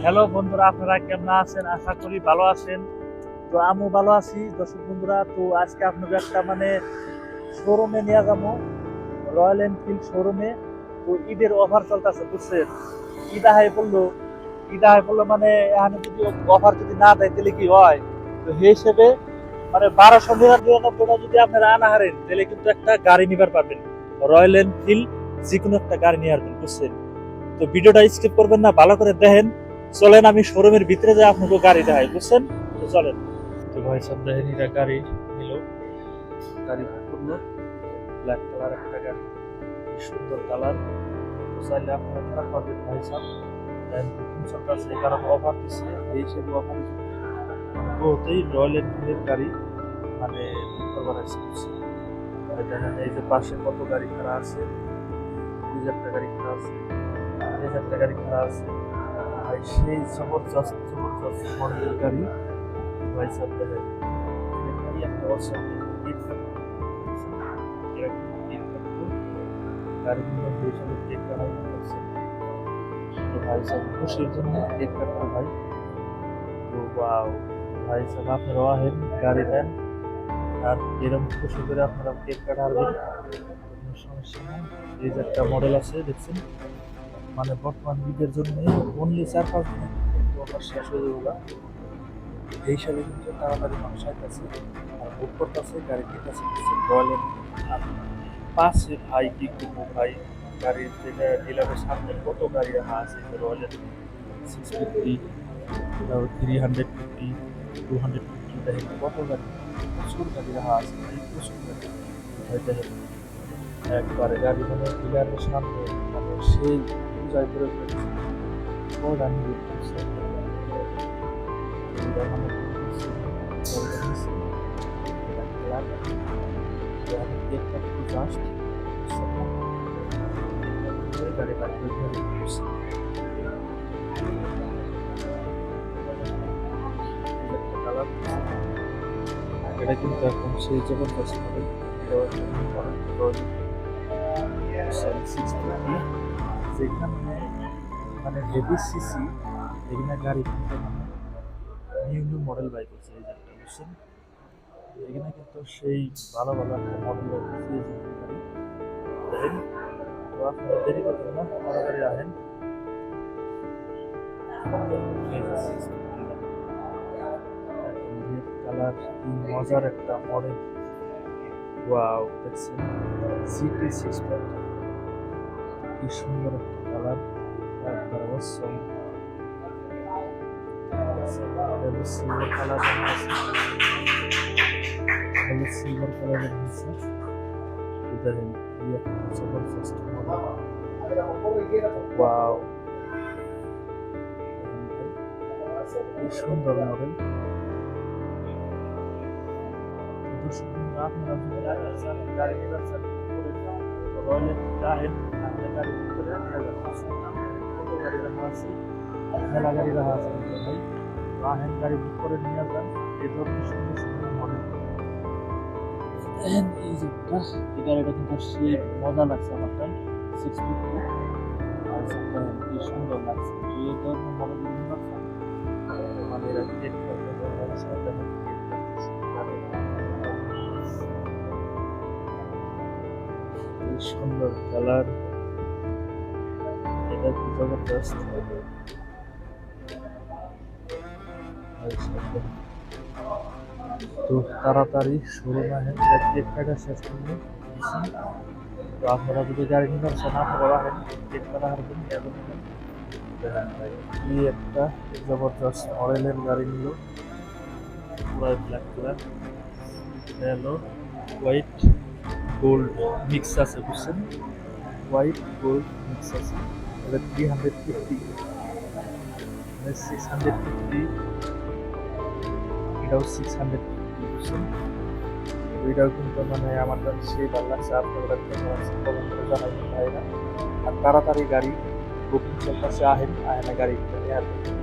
Hello বন্ধুরা, আপনারা কেমন আছেন? আশা করি ভালো আছেন। তো আমিও ভালো আছি। দর্শক বন্ধুরা, তো আজকে আপনাকে একটা শোরুমে নিয়ে যাবো, রয়্যাল এনফিল্ড শোরুমে। তো ঈদের অফার চলতেছে, বুঝছেন? ঈদ আহাই পড়লো, মানে এখানে যদি অফার যদি না দেয় তাহলে কি হয়? তো সেই হিসেবে 1299 যদি আপনারা আনা হারেন তাহলে কিন্তু একটা গাড়ি নিবার পারবেন, রয়্যাল এনফিল্ড যে কোনো একটা গাড়ি নিয়ে আসবেন, বুঝছেন? তো ভিডিওটা স্কিপ করবেন না, ভালো করে দেখেন। চলেন আমি শোরুমের ভিতরে যাই, আপনাকে গাড়ি দেখাই, বুঝছেন? তো চলেন। তো ভাই সব দেখেন, এটা গাড়ি নিল, গাড়ি বুক করলো, ব্ল্যাক কালার একটা গাড়ি, কি সুন্দর কালার। তো চাইলে আপনারা নিতে পারবেন ভাই সব। বুকিং চলতেছে, এই কারণে অফার দিচ্ছে, এই হিসেবে অফার বহুতেই রয়্যাল এনফিল্ডের গাড়ি বুক করবার আছে, বুঝছেন? দেখেন এই যে পাশে কত গাড়ি খাড়া আছে, এই যে একটা গাড়ি খাড়া আছে, এই যে একটা গাড়ি খাড়া আছে। ভাই সেই জবরদস্ত জবরদস্ত মডেলের গাড়ি ভাই সব দেখেন। এই একটা অপশন গিফট গাড়িগুলো হিসেবে কেক কাটা করছে। তো ভাই সব খুশির জন্য কেক কাটতে ভাই। তো ওয়াও, ভাই সব আপনারা আহেন, গাড়ি দেন, আর এরকম খুশি করে আপনারা কেক কাটাবেন, কোনো সমস্যা নেই। এই যে একটা মডেল আছে দেখছেন, বর্তমান ঈদের জন্য অনলি 4-5 দিনের কিন্তু অফার শেষ হয়ে যাবে। এই সালে কিন্তু তাড়াতাড়ি মানুষ আসতেছে আর বুক করতেছে, গাড়ি কিনতেছে, রয়্যাল এনফিল্ড। পাশে ভাই কি করবো ভাই, গাড়ির যেটা ডিলারের সামনে কত গাড়ি রাখা আছে, রয়্যাল এনফিল্ড 650, 350, 250, দেখেন কত গাড়ি, প্রচুর গাড়ি রাখা আছে ভাই, প্রচুর গাড়ি। ভাই দেখেন একবারে গাড়ি ডিলারের সামনে সেই পূজায় করে ফেলছে, কয়টা নিয়ে ফেলছে। এটা কিন্তু এখন সেই জবরদস্ত মডেল, যেখানে হেভি সিসি, এখানে গাড়ি কিন্তু নিউ নিউ মডেল বাইক আছে, এই যে একটা বুঝছেন। এখানে কিন্তু সেই ভালো ভালো একটা মডেল গাড়ি দেখেন। তো আপনারা দেরি করবেন না, তাড়াতাড়ি আসেন। রেড কালার, কি মজার একটা মডেল। ওয়াও, দেখছেন GT60, কি সুন্দর একটা কালার, একবার অসম। সিলভার কালার, সিলভার কালারের নিচে দেখেন কি একটা জবরদস্ত মডেল। ওয়াও, কি সুন্দর মডেল। আপনারা যদি গাড়ি নিতে চান রয়্যাল এনফিল্ড আহেন, আপনি গাড়ি বুক করে নিয়ে যাবেন। কত গাড়ি রাখা আছে, মেলা গাড়ি রাখা আছে ভাই। আহেন, গাড়ি বুক করে নিয়ে যান, এই ধরনের সুন্দর সুন্দর মডেল। এই যে এই গাড়িটা কিন্তু সেই মজা লাগছে আমার তাই, 650, আর কি সুন্দর লাগছে। এই ধরনের মডেল এরা কেক সুন্দর কালার, এটা কি জবরদস্ত। তো তাড়াতাড়ি শোরুমে আসেন, কেক কাটা শেষ করলে। তো আপনারা যদি গাড়ি নিতে চান আপনারা আসেন, কেক কাটা হারবেন। দেখেন ভাই কি একটা জবরদস্ত মডেলের গাড়ি নিল, পুরো ব্ল্যাক কালার, হলো হোয়াইট গোল্ড মিক্স আছে, বুঝছেন? হোয়াইট গোল্ড মিক্স আছে। এটা 350, 650, এটাও 650, বুঝছেন? এটাও কিন্তু আমার কাছে সেই ভালো লাগছে। আপনারা কমেন্ট করে জানাবেন ভাইরা। আর তাড়াতাড়ি গাড়ি বুকিং চলতেছে, আহেন গাড়ি নিয়ে আসবেন।